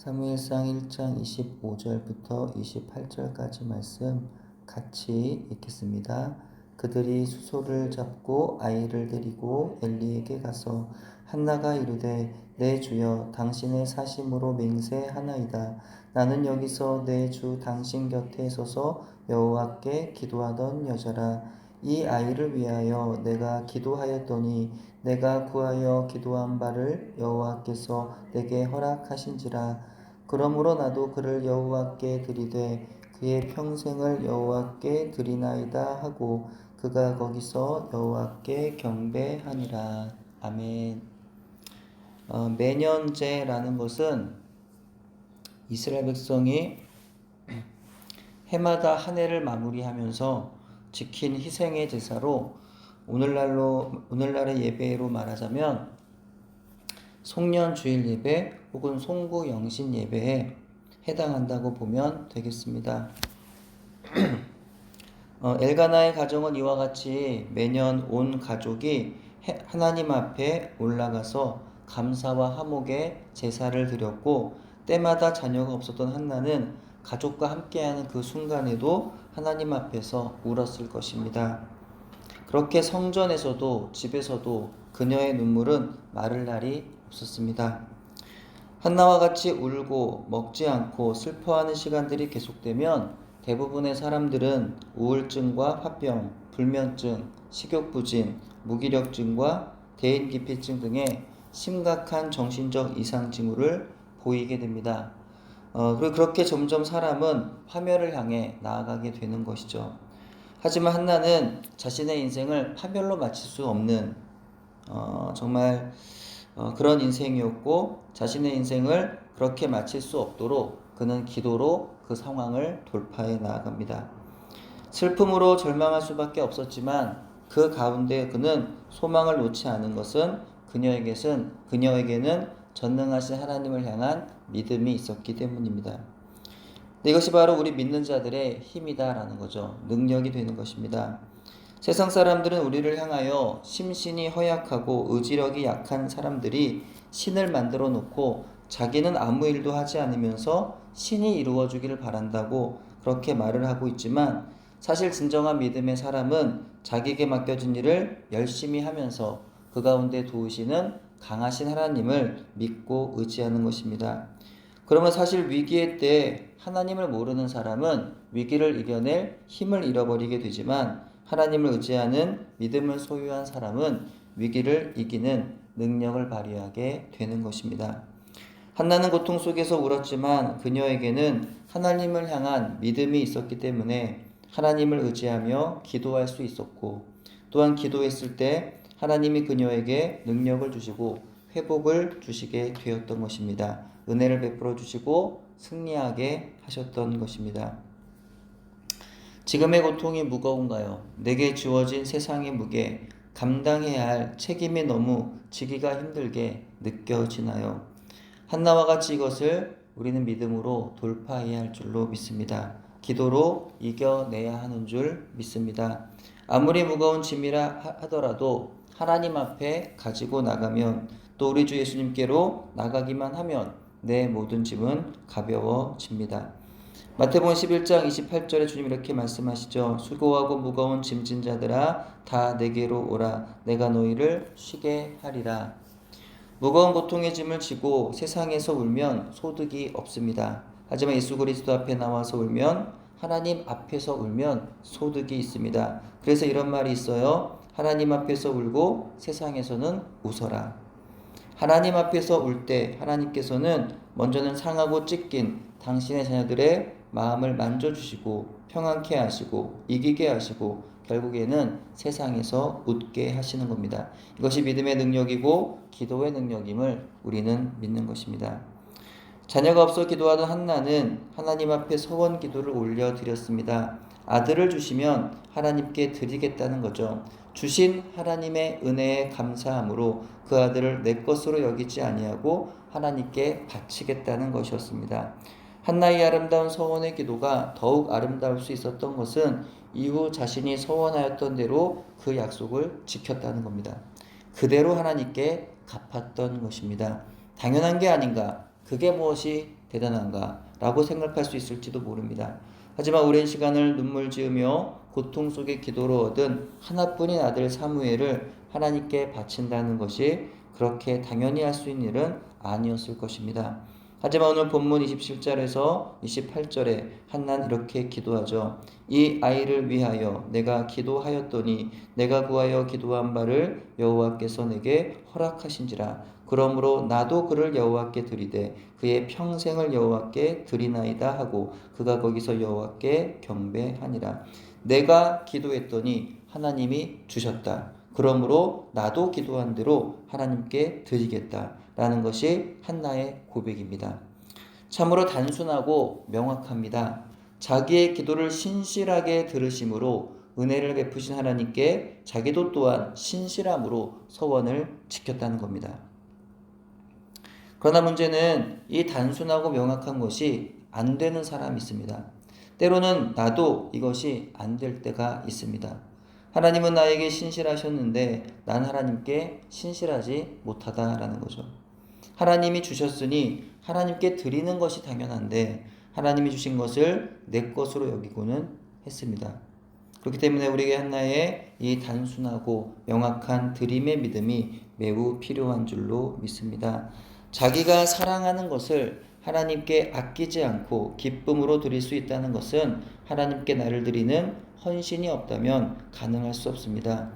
사무엘상 1장 25절부터 28절까지 말씀 같이 읽겠습니다. 그들이 수소를 잡고 아이를 데리고 엘리에게 가서 한나가 이르되 내 주여 당신의 사심으로 맹세하나이다. 나는 여기서 내 주 당신 곁에 서서 여호와께 기도하던 여자라. 이 아이를 위하여 내가 기도하였더니 내가 구하여 기도한 바를 여호와께서 내게 허락하신지라. 그러므로 나도 그를 여호와께 드리되 그의 평생을 여호와께 드리나이다 하고 그가 거기서 여호와께 경배하니라. 아멘. 매년제라는 것은 이스라엘 백성이 해마다 한 해를 마무리하면서 지킨 희생의 제사로 오늘날의 예배로 말하자면 송년 주일 예배 혹은 송구 영신 예배에 해당한다고 보면 되겠습니다. 엘가나의 가정은 이와 같이 매년 온 가족이 하나님 앞에 올라가서 감사와 화목의 제사를 드렸고, 때마다 자녀가 없었던 한나는 가족과 함께하는 그 순간에도 하나님 앞에서 울었을 것입니다. 그렇게 성전에서도 집에서도 그녀의 눈물은 마를 날이 없었습니다. 한나와 같이 울고 먹지 않고 슬퍼하는 시간들이 계속되면 대부분의 사람들은 우울증과 화병, 불면증, 식욕부진, 무기력증과 대인기피증 등의 심각한 정신적 이상 징후를 보이게 됩니다. 그리고 그렇게 점점 사람은 파멸을 향해 나아가게 되는 것이죠. 하지만 한나는 자신의 인생을 파멸로 마칠 수 없는 정말 그런 인생이었고, 자신의 인생을 그렇게 마칠 수 없도록 그는 기도로 그 상황을 돌파해 나아갑니다. 슬픔으로 절망할 수밖에 없었지만 그 가운데 그는 소망을 놓지 않은 것은 그녀에게는 전능하신 하나님을 향한 믿음이 있었기 때문입니다. 이것이 바로 우리 믿는 자들의 힘이다라는 거죠. 능력이 되는 것입니다. 세상 사람들은 우리를 향하여 심신이 허약하고 의지력이 약한 사람들이 신을 만들어 놓고 자기는 아무 일도 하지 않으면서 신이 이루어 주기를 바란다고 그렇게 말을 하고 있지만, 사실 진정한 믿음의 사람은 자기에게 맡겨진 일을 열심히 하면서 그 가운데 도우시는 강하신 하나님을 믿고 의지하는 것입니다. 그러면 사실 위기의 때 하나님을 모르는 사람은 위기를 이겨낼 힘을 잃어버리게 되지만, 하나님을 의지하는 믿음을 소유한 사람은 위기를 이기는 능력을 발휘하게 되는 것입니다. 한나는 고통 속에서 울었지만 그녀에게는 하나님을 향한 믿음이 있었기 때문에 하나님을 의지하며 기도할 수 있었고, 또한 기도했을 때 하나님이 그녀에게 능력을 주시고 회복을 주시게 되었던 것입니다. 은혜를 베풀어 주시고 승리하게 하셨던 것입니다. 지금의 고통이 무거운가요? 내게 주어진 세상의 무게, 감당해야 할 책임이 너무 지기가 힘들게 느껴지나요? 한나와 같이 이것을 우리는 믿음으로 돌파해야 할 줄로 믿습니다. 기도로 이겨내야 하는 줄 믿습니다. 아무리 무거운 짐이라 하더라도 하나님 앞에 가지고 나가면, 또 우리 주 예수님께로 나가기만 하면 내 모든 짐은 가벼워집니다. 마태복음 11장 28절에 주님 이렇게 말씀하시죠. 수고하고 무거운 짐진 자들아 다 내게로 오라. 내가 너희를 쉬게 하리라. 무거운 고통의 짐을 지고 세상에서 울면 소득이 없습니다. 하지만 예수 그리스도 앞에 나와서 울면, 하나님 앞에서 울면 소득이 있습니다. 그래서 이런 말이 있어요. 하나님 앞에서 울고 세상에서는 웃어라. 하나님 앞에서 울 때 하나님께서는 먼저는 상하고 찢긴 당신의 자녀들의 마음을 만져주시고 평안케 하시고 이기게 하시고 결국에는 세상에서 웃게 하시는 겁니다. 이것이 믿음의 능력이고 기도의 능력임을 우리는 믿는 것입니다. 자녀가 없어 기도하던 한나는 하나님 앞에 서원 기도를 올려드렸습니다. 아들을 주시면 하나님께 드리겠다는 거죠. 주신 하나님의 은혜에 감사함으로 그 아들을 내 것으로 여기지 아니하고 하나님께 바치겠다는 것이었습니다. 한나의 아름다운 서원의 기도가 더욱 아름다울 수 있었던 것은 이후 자신이 서원하였던 대로 그 약속을 지켰다는 겁니다. 그대로 하나님께 갚았던 것입니다. 당연한 게 아닌가? 그게 무엇이 대단한가라고 생각할 수 있을지도 모릅니다. 하지만 오랜 시간을 눈물 지으며 고통 속의 기도로 얻은 하나뿐인 아들 사무엘을 하나님께 바친다는 것이 그렇게 당연히 할 수 있는 일은 아니었을 것입니다. 하지만 오늘 본문 27절에서 28절에 한나는 이렇게 기도하죠. 이 아이를 위하여 내가 기도하였더니 내가 구하여 기도한 바를 여호와께서 내게 허락하신지라. 그러므로 나도 그를 여호와께 드리되 그의 평생을 여호와께 드리나이다 하고 그가 거기서 여호와께 경배하니라. 내가 기도했더니 하나님이 주셨다. 그러므로 나도 기도한 대로 하나님께 드리겠다라는 것이 한나의 고백입니다. 참으로 단순하고 명확합니다. 자기의 기도를 신실하게 들으심으로 은혜를 베푸신 하나님께 자기도 또한 신실함으로 서원을 지켰다는 겁니다. 그러나 문제는 이 단순하고 명확한 것이 안 되는 사람이 있습니다. 때로는 나도 이것이 안 될 때가 있습니다. 하나님은 나에게 신실하셨는데 난 하나님께 신실하지 못하다라는 거죠. 하나님이 주셨으니 하나님께 드리는 것이 당연한데 하나님이 주신 것을 내 것으로 여기고는 했습니다. 그렇기 때문에 우리에게 한나의 이 단순하고 명확한 드림의 믿음이 매우 필요한 줄로 믿습니다. 자기가 사랑하는 것을 하나님께 아끼지 않고 기쁨으로 드릴 수 있다는 것은 하나님께 나를 드리는 헌신이 없다면 가능할 수 없습니다.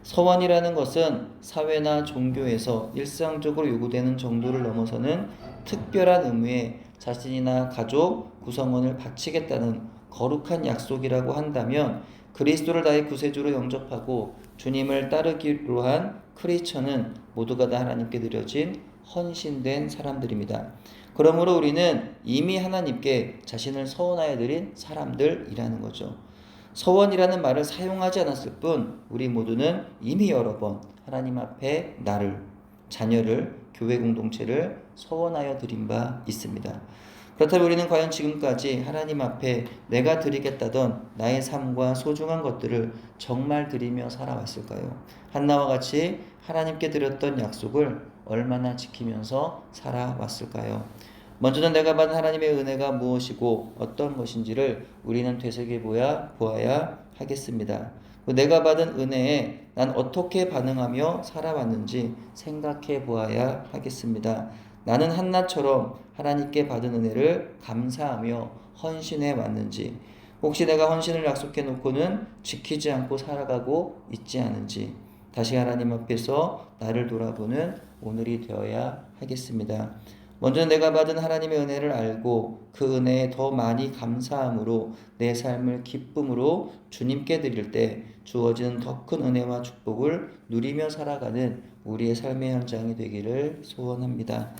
서원이라는 것은 사회나 종교에서 일상적으로 요구되는 정도를 넘어서는 특별한 의무에 자신이나 가족, 구성원을 바치겠다는 거룩한 약속이라고 한다면 그리스도를 나의 구세주로 영접하고 주님을 따르기로 한 크리스천은 모두가 다 하나님께 드려진 헌신된 사람들입니다. 그러므로 우리는 이미 하나님께 자신을 서원하여 드린 사람들이라는 거죠. 서원이라는 말을 사용하지 않았을 뿐 우리 모두는 이미 여러 번 하나님 앞에 나를, 자녀를, 교회 공동체를 서원하여 드린 바 있습니다. 그렇다면 우리는 과연 지금까지 하나님 앞에 내가 드리겠다던 나의 삶과 소중한 것들을 정말 드리며 살아왔을까요? 한나와 같이 하나님께 드렸던 약속을 얼마나 지키면서 살아왔을까요? 먼저는 내가 받은 하나님의 은혜가 무엇이고 어떤 것인지를 우리는 되새겨보아야 하겠습니다. 내가 받은 은혜에 난 어떻게 반응하며 살아왔는지 생각해 보아야 하겠습니다. 나는 한나처럼 하나님께 받은 은혜를 감사하며 헌신해 왔는지, 혹시 내가 헌신을 약속해 놓고는 지키지 않고 살아가고 있지 않은지 다시 하나님 앞에서 나를 돌아보는 오늘이 되어야 하겠습니다. 먼저 내가 받은 하나님의 은혜를 알고 그 은혜에 더 많이 감사함으로 내 삶을 기쁨으로 주님께 드릴 때 주어지는 더 큰 은혜와 축복을 누리며 살아가는 우리의 삶의 현장이 되기를 소원합니다.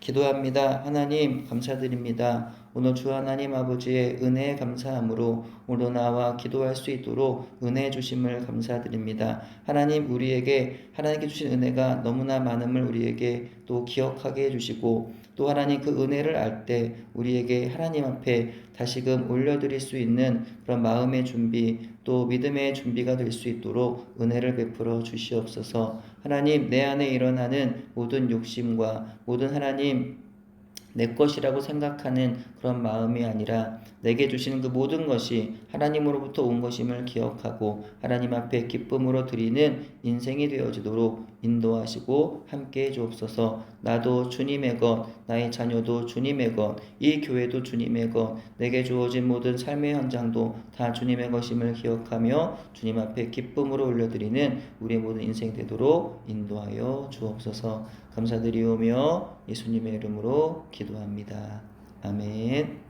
기도합니다. 하나님 감사드립니다. 오늘 주 하나님 아버지의 은혜에 감사함으로 오늘도 나와 기도할 수 있도록 은혜 주심을 감사드립니다. 하나님 우리에게 하나님께 주신 은혜가 너무나 많음을 우리에게 또 기억하게 해주시고 또 하나님 그 은혜를 알 때 우리에게 하나님 앞에 다시금 올려드릴 수 있는 그런 마음의 준비 또 믿음의 준비가 될 수 있도록 은혜를 베풀어 주시옵소서. 하나님 내 안에 일어나는 모든 욕심과 모든 하나님 내 것이라고 생각하는 그런 마음이 아니라 내게 주시는 그 모든 것이 하나님으로부터 온 것임을 기억하고 하나님 앞에 기쁨으로 드리는 인생이 되어지도록 인도하시고 함께해 주옵소서. 나도 주님의 것, 나의 자녀도 주님의 것, 이 교회도 주님의 것, 내게 주어진 모든 삶의 현장도 다 주님의 것임을 기억하며 주님 앞에 기쁨으로 올려드리는 우리의 모든 인생 되도록 인도하여 주옵소서. 감사드리오며 예수님의 이름으로 기도합니다. 아멘.